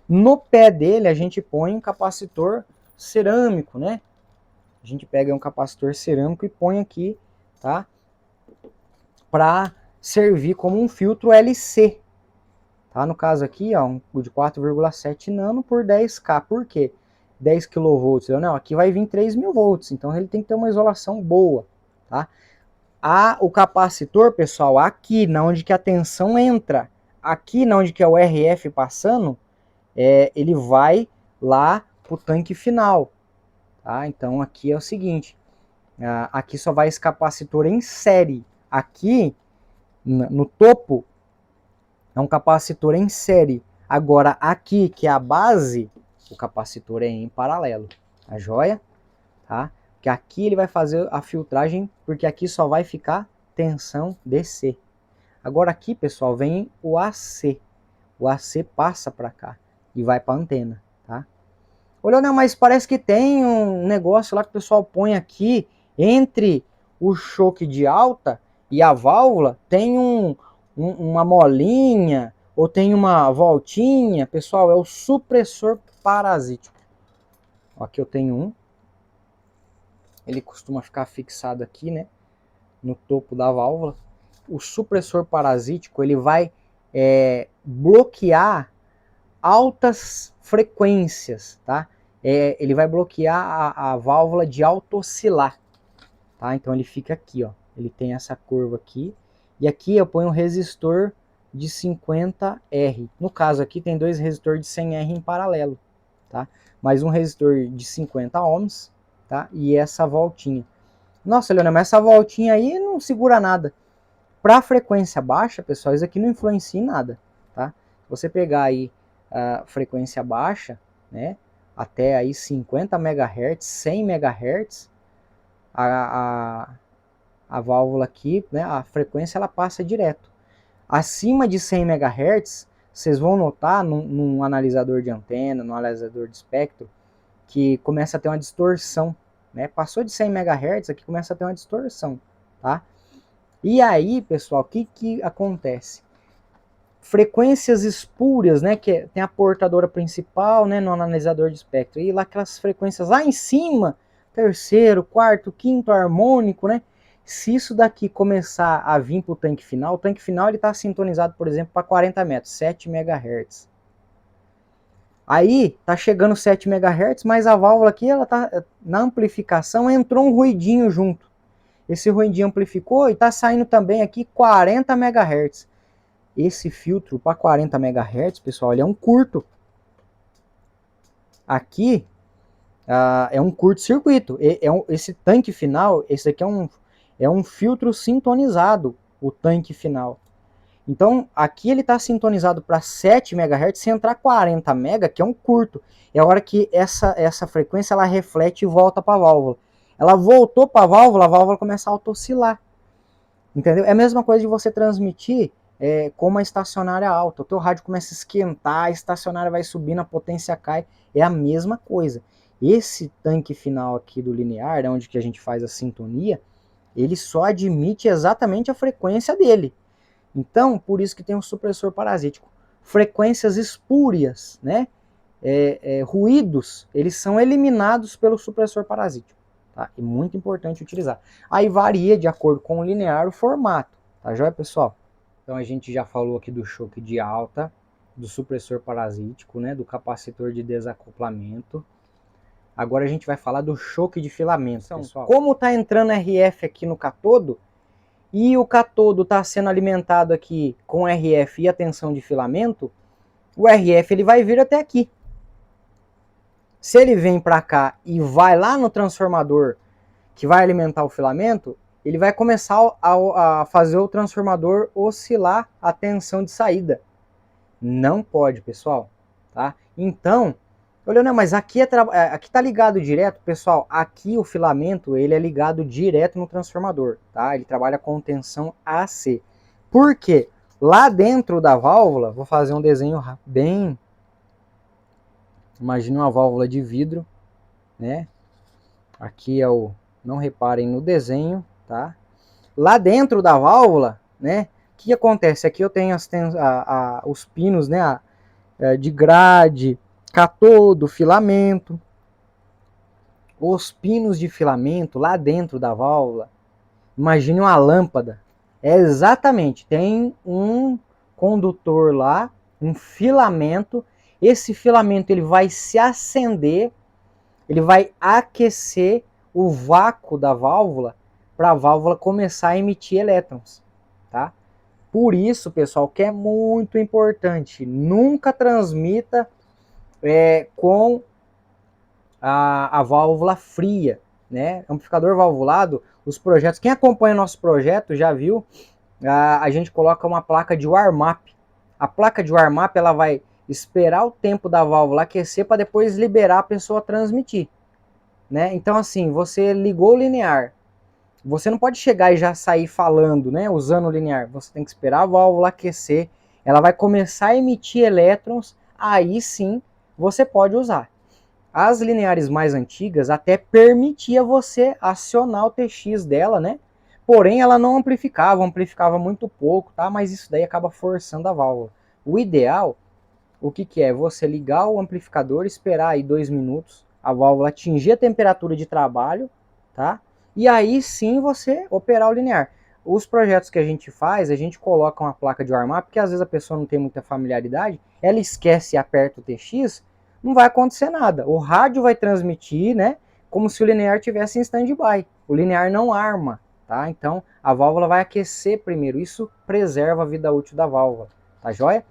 No pé dele a gente põe um capacitor cerâmico, né? A gente pega um capacitor cerâmico e põe aqui, tá? Para servir como um filtro LC. Tá? No caso aqui, ó, um de 4,7 nano por 10K. Por quê? 10 kV. Não, aqui vai vir 3.000 volts, então ele tem que ter uma isolação boa. Tá? O capacitor, pessoal, aqui na onde que a tensão entra, aqui na onde que é o RF passando, ele vai lá para o tanque final. Tá? Então aqui é o seguinte, aqui só vai esse capacitor em série. Aqui no topo é um capacitor em série. Agora aqui, que é a base, o capacitor é em paralelo. Tá joia? Tá? Porque aqui ele vai fazer a filtragem, porque aqui só vai ficar tensão DC. Agora aqui, pessoal, vem o AC. O AC passa para cá e vai para a antena, tá? Olha, não, mas parece que tem um negócio lá que o pessoal põe aqui entre o choque de alta e a válvula, tem uma molinha ou tem uma voltinha. Pessoal, é o supressor parasítico. Aqui eu tenho um. Ele costuma ficar fixado aqui, né, no topo da válvula. O supressor parasítico, ele vai bloquear altas frequências, tá? Ele vai bloquear a válvula de auto-oscilar, tá? Então ele fica aqui, ó. Ele tem essa curva aqui. E aqui eu ponho um resistor de 50R. No caso aqui tem dois resistores de 100R em paralelo, tá? Mais um resistor de 50 ohms, tá? E essa voltinha. Nossa, Leonel, mas essa voltinha aí não segura nada. Para frequência baixa, pessoal, isso aqui não influencia em nada, tá? Se você pegar aí a frequência baixa, né, até aí 50 MHz, 100 MHz, a válvula aqui, né, a frequência ela passa direto. Acima de 100 MHz, vocês vão notar num analisador de antena, num analisador de espectro, que começa a ter uma distorção, né? Passou de 100 MHz, aqui começa a ter uma distorção, tá? E aí, pessoal, o que acontece? Frequências espúrias, né, que tem a portadora principal, né, no analisador de espectro, e lá aquelas frequências lá em cima, terceiro, quarto, quinto harmônico, né, se isso daqui começar a vir para o tanque final ele está sintonizado, por exemplo, para 40 metros, 7 MHz. Aí tá chegando 7 MHz, mas a válvula aqui, ela tá na amplificação, entrou um ruidinho junto. Esse ruidinho amplificou e tá saindo também aqui 40 MHz. Esse filtro para 40 MHz, pessoal, ele é um curto. Aqui é um curto-circuito. Esse tanque final, esse aqui é um filtro sintonizado, o tanque final. Então, aqui ele está sintonizado para 7 MHz, se entrar 40 MHz, que é um curto. É a hora que essa frequência ela reflete e volta para a válvula. Ela voltou para a válvula começa a auto-oscilar. Entendeu? É a mesma coisa de você transmitir com uma estacionária alta. O teu rádio começa a esquentar, a estacionária vai subindo, a potência cai. É a mesma coisa. Esse tanque final aqui do linear, onde que a gente faz a sintonia, ele só admite exatamente a frequência dele. Então, por isso que tem um supressor parasítico. Frequências espúrias, né? Ruídos, eles são eliminados pelo supressor parasítico. Tá? É muito importante utilizar. Aí varia de acordo com o linear o formato. Tá joia, pessoal? Então a gente já falou aqui do choque de alta, do supressor parasítico, né? Do capacitor de desacoplamento. Agora a gente vai falar do choque de filamento, pessoal. Como está entrando RF aqui no catodo, e o catodo está sendo alimentado aqui com RF e a tensão de filamento, o RF ele vai vir até aqui. Se ele vem para cá e vai lá no transformador que vai alimentar o filamento, ele vai começar a fazer o transformador oscilar a tensão de saída. Não pode, pessoal, tá? Então, olha, não, mas aqui aqui tá ligado direto, pessoal. Aqui o filamento ele é ligado direto no transformador, tá? Ele trabalha com tensão AC. Por quê? Lá dentro da válvula, vou fazer um desenho bem. Imagine uma válvula de vidro, né? Aqui é o. Não reparem no desenho, tá? Lá dentro da válvula, né? O que acontece? Aqui eu tenho os pinos, né? De grade, catodo, filamento. Os pinos de filamento lá dentro da válvula. Imagine uma lâmpada. É exatamente, tem um condutor lá, um filamento. Esse filamento ele vai se acender, ele vai aquecer o vácuo da válvula para a válvula começar a emitir elétrons, tá? Por isso, pessoal, que é muito importante, nunca transmita com a válvula fria, né? Amplificador valvulado, os projetos, quem acompanha nosso projeto já viu, a gente coloca uma placa de warm-up. A placa de warm-up ela vai esperar o tempo da válvula aquecer para depois liberar a pessoa transmitir, né? Então assim, você ligou o linear, você não pode chegar e já sair falando, né, usando o linear. Você tem que esperar a válvula aquecer, ela vai começar a emitir elétrons, aí sim você pode usar. As lineares mais antigas até permitia você acionar o TX dela, né? Porém, ela não amplificava muito pouco, tá? Mas isso daí acaba forçando a válvula. O ideal, o que é? Você ligar o amplificador, esperar aí 2 minutos, a válvula atingir a temperatura de trabalho, tá? E aí sim você operar o linear. Os projetos que a gente faz, a gente coloca uma placa de warm-up, porque às vezes a pessoa não tem muita familiaridade, ela esquece e aperta o TX, não vai acontecer nada. O rádio vai transmitir, né? Como se o linear tivesse em stand-by. O linear não arma, tá? Então a válvula vai aquecer primeiro. Isso preserva a vida útil da válvula, tá joia?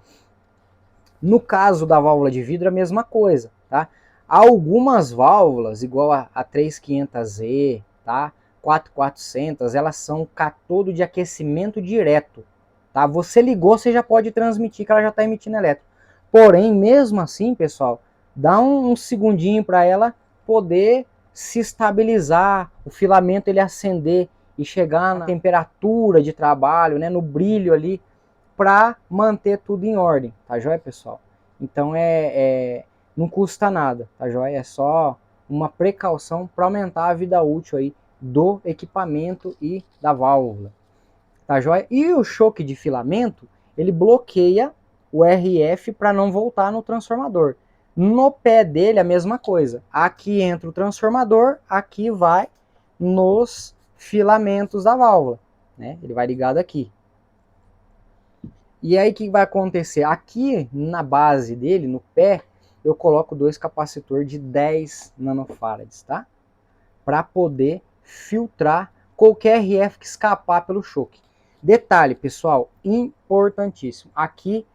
No caso da válvula de vidro, a mesma coisa, tá? Algumas válvulas, igual a 3500Z, tá? 4400, elas são catodo de aquecimento direto, tá? Você ligou, você já pode transmitir que ela já está emitindo elétron. Porém, mesmo assim, pessoal, dá um segundinho para ela poder se estabilizar, o filamento ele acender e chegar na temperatura de trabalho, né, no brilho ali, para manter tudo em ordem, tá joia, pessoal? Então não custa nada, tá joia? É só uma precaução para aumentar a vida útil aí do equipamento e da válvula, tá joia? E o choque de filamento, ele bloqueia o RF para não voltar no transformador. No pé dele a mesma coisa. Aqui entra o transformador, aqui vai nos filamentos da válvula, né? Ele vai ligado aqui. E aí o que vai acontecer? Aqui na base dele, no pé, eu coloco 2 capacitores de 10 nanofarads, tá? Para poder filtrar qualquer RF que escapar pelo choque. Detalhe, pessoal, importantíssimo. Aqui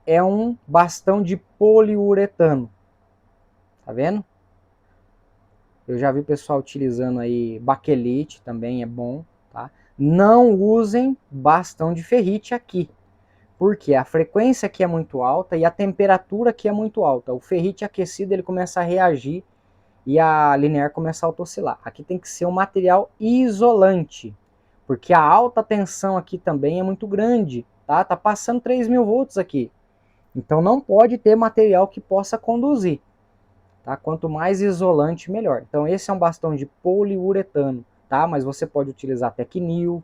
é um bastão de poliuretano. Tá vendo? Eu já vi o pessoal utilizando aí baquelite, também é bom, tá? Não usem bastão de ferrite aqui, porque a frequência aqui é muito alta e a temperatura aqui é muito alta. O ferrite aquecido ele começa a reagir e a linear começa a autoscilar. Aqui tem que ser um material isolante, porque a alta tensão aqui também é muito grande, tá? Tá passando 3.000 volts aqui. Então não pode ter material que possa conduzir, tá? Quanto mais isolante, melhor. Então esse é um bastão de poliuretano, tá? Mas você pode utilizar Tecnil,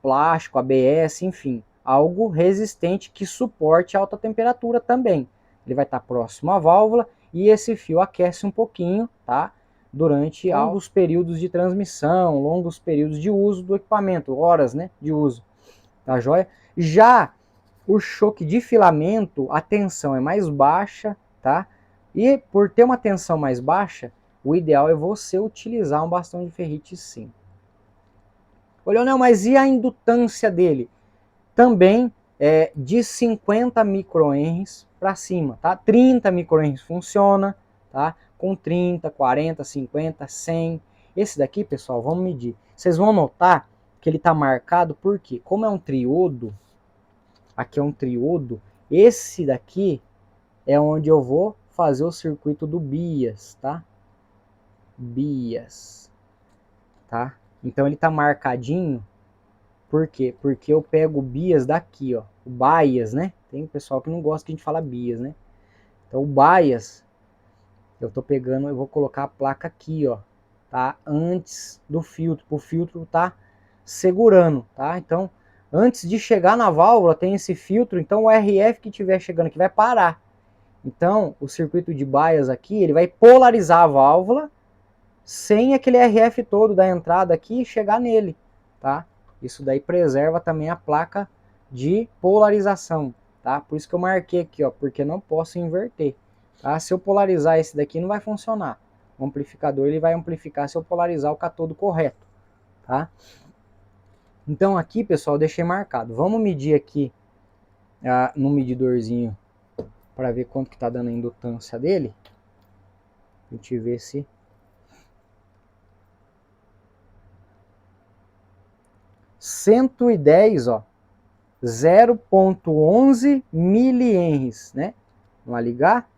plástico, ABS, enfim, algo resistente que suporte alta temperatura também. Ele vai estar próximo à válvula e esse fio aquece um pouquinho, tá? Durante longos períodos de transmissão, longos períodos de uso do equipamento, horas, né, de uso, tá joia? Já o choque de filamento, a tensão é mais baixa, tá? E por ter uma tensão mais baixa, o ideal é você utilizar um bastão de ferrite sim. Ô, Leonel, mas e a indutância dele? Também é de 50 microhenries para cima, tá? 30 microhenries funciona, tá? Com 30, 40, 50, 100. Esse daqui, pessoal, vamos medir. Vocês vão notar que ele está marcado porque, como é um triodo, aqui é um triodo, esse daqui é onde eu vou fazer o circuito do bias, tá? Bias, tá? Então ele está marcadinho. Por quê? Porque eu pego o bias daqui, ó. O bias, né? Tem pessoal que não gosta que a gente fala bias, né? Então o bias, eu tô pegando, eu vou colocar a placa aqui, ó. Tá? Antes do filtro. O filtro tá segurando, tá? Então, antes de chegar na válvula, tem esse filtro. Então o RF que estiver chegando aqui vai parar. Então, o circuito de bias aqui, ele vai polarizar a válvula sem aquele RF todo da entrada aqui chegar nele, tá? Isso daí preserva também a placa de polarização, tá? Por isso que eu marquei aqui, ó, porque não posso inverter, tá? Se eu polarizar esse daqui não vai funcionar. O amplificador ele vai amplificar se eu polarizar o catodo correto, tá? Então aqui, pessoal, eu deixei marcado. Vamos medir aqui no medidorzinho para ver quanto que tá dando a indutância dele. A gente vê se 110, ó, 0,11 milihenries, né? Vamos ligar?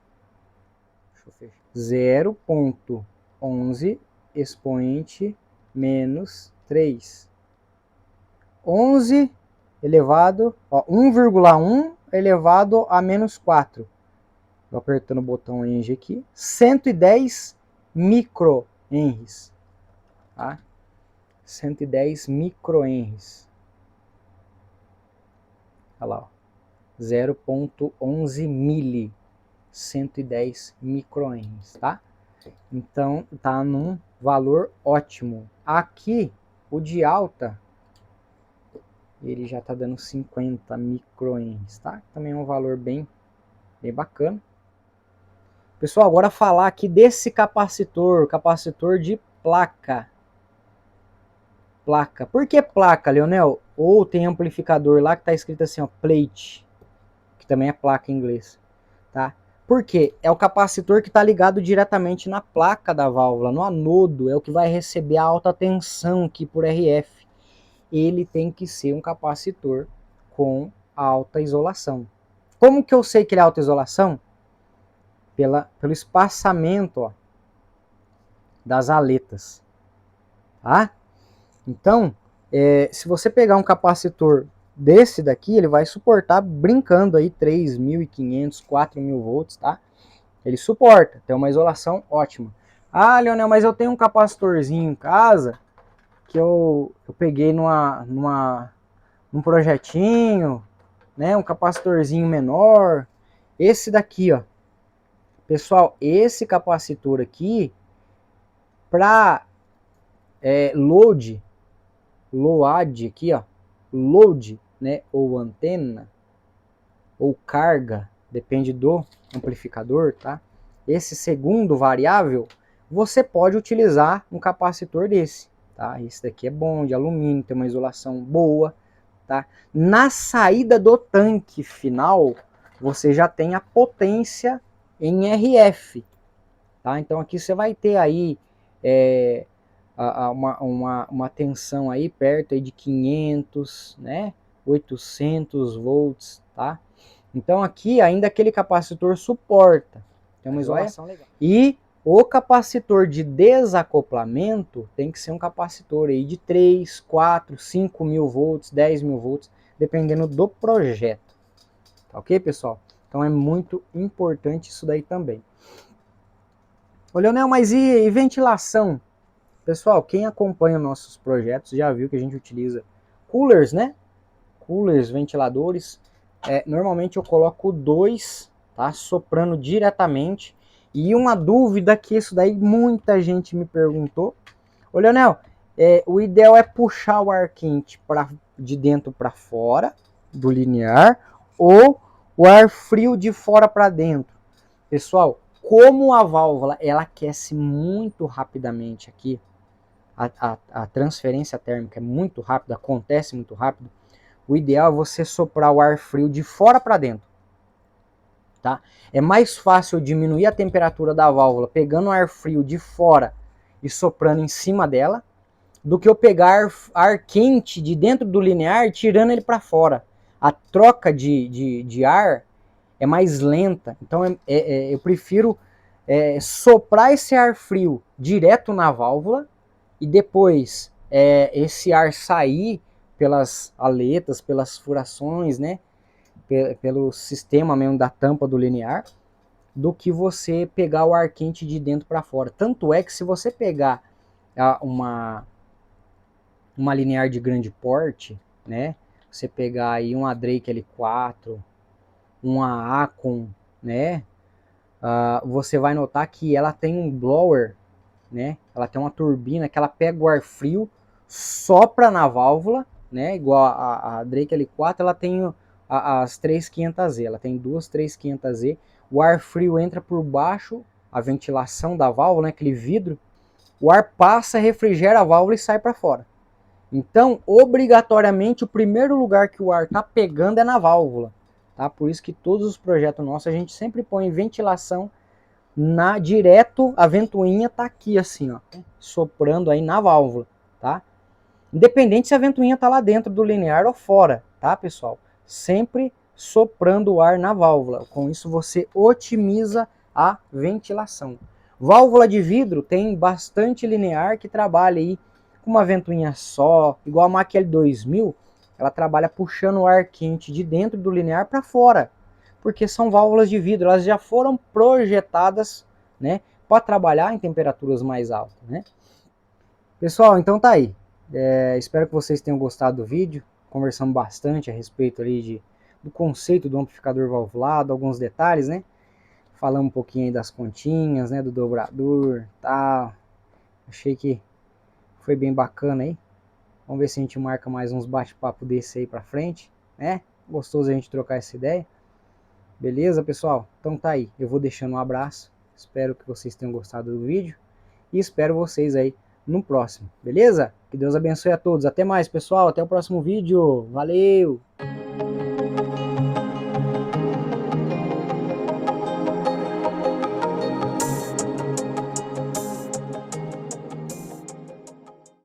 Deixa eu fechar. 0,11 expoente menos 3. 11 elevado, ó, 1,1 elevado a menos 4. Vou apertando o botão Eng aqui. 110 microhenries, tá? 110 microhenries. Olha lá, 0,11 mili, 110 microhenries, tá? Então tá num valor ótimo. Aqui o de alta ele já tá dando 50 microhenries, tá? Também é um valor bem bacana. Pessoal, agora falar aqui desse capacitor de placa. Placa. Por que placa, Leonel? Ou tem amplificador lá que tá escrito assim, ó, plate, que também é placa em inglês, tá? Por quê? É o capacitor que está ligado diretamente na placa da válvula, no anodo, é o que vai receber a alta tensão aqui por RF. Ele tem que ser um capacitor com alta isolação. Como que eu sei que ele é alta isolação? Pelo espaçamento, ó, das aletas, tá? Então, se você pegar um capacitor desse daqui, ele vai suportar brincando aí 3.500, 4.000 volts, tá? Ele suporta, tem uma isolação ótima. Ah, Leonel, mas eu tenho um capacitorzinho em casa que eu peguei num projetinho, né? Um capacitorzinho menor. Esse daqui, ó. Pessoal, esse capacitor aqui, para load aqui, ó, load, né, ou antena, ou carga, depende do amplificador, tá? Esse segundo variável, você pode utilizar um capacitor desse, tá? Esse daqui é bom, de alumínio, tem uma isolação boa, tá? Na saída do tanque final, você já tem a potência em RF, tá? Então aqui você vai ter aí uma tensão aí perto aí de 500, né? 800 volts, tá? Então aqui ainda aquele capacitor suporta, tem uma isolação legal. E o capacitor de desacoplamento tem que ser um capacitor aí de 3, 4, 5 mil volts, 10 mil volts, dependendo do projeto. Tá ok, pessoal? Então é muito importante isso daí também. Ô, Leonel, mas e ventilação? Pessoal, quem acompanha nossos projetos já viu que a gente utiliza coolers, né? Coolers, ventiladores. Normalmente eu coloco 2, tá? Soprando diretamente. E uma dúvida que isso daí muita gente me perguntou. Ô, Leonel, o ideal é puxar o ar quente de dentro para fora, do linear, ou o ar frio de fora para dentro. Pessoal, como a válvula ela aquece muito rapidamente aqui, a transferência térmica é muito rápida, acontece muito rápido, o ideal é você soprar o ar frio de fora para dentro. Tá? É mais fácil diminuir a temperatura da válvula pegando o ar frio de fora e soprando em cima dela, do que eu pegar ar quente de dentro do linear e tirando ele para fora. A troca de ar é mais lenta, então eu prefiro soprar esse ar frio direto na válvula e depois esse ar sair pelas aletas, pelas furações, né, pelo sistema mesmo da tampa do linear, do que você pegar o ar quente de dentro para fora. Tanto é que se você pegar uma linear de grande porte, né, você pegar aí uma Drake L4, uma Acon, né, você vai notar que ela tem um blower, né, ela tem uma turbina que ela pega o ar frio, sopra na válvula, né, igual a Drake L4, ela tem as 3500Z, ela tem duas 3500Z, o ar frio entra por baixo, a ventilação da válvula, né, aquele vidro, o ar passa, refrigera a válvula e sai para fora. Então, obrigatoriamente, o primeiro lugar que o ar está pegando é na válvula. Tá? Por isso que todos os projetos nossos, a gente sempre põe ventilação direto, a ventoinha está aqui assim, ó, soprando aí na válvula. Tá? Independente se a ventoinha está lá dentro do linear ou fora, tá, pessoal? Sempre soprando o ar na válvula. Com isso você otimiza a ventilação. Válvula de vidro tem bastante linear que trabalha aí com uma ventoinha só, igual a Mach L2000, ela trabalha puxando o ar quente de dentro do linear para fora, porque são válvulas de vidro, elas já foram projetadas, né, para trabalhar em temperaturas mais altas, né? Pessoal, então tá aí. Espero que vocês tenham gostado do vídeo. Conversamos bastante a respeito ali do conceito do amplificador valvulado, alguns detalhes, né? Falamos um pouquinho aí das continhas, né? Do dobrador, tal. Achei que foi bem bacana aí. Vamos ver se a gente marca mais uns bate-papo desse aí pra frente, né? Gostoso a gente trocar essa ideia. Beleza, pessoal? Então tá aí. Eu vou deixando um abraço. Espero que vocês tenham gostado do vídeo. E espero vocês aí no próximo, beleza? Que Deus abençoe a todos. Até mais, pessoal. Até o próximo vídeo. Valeu!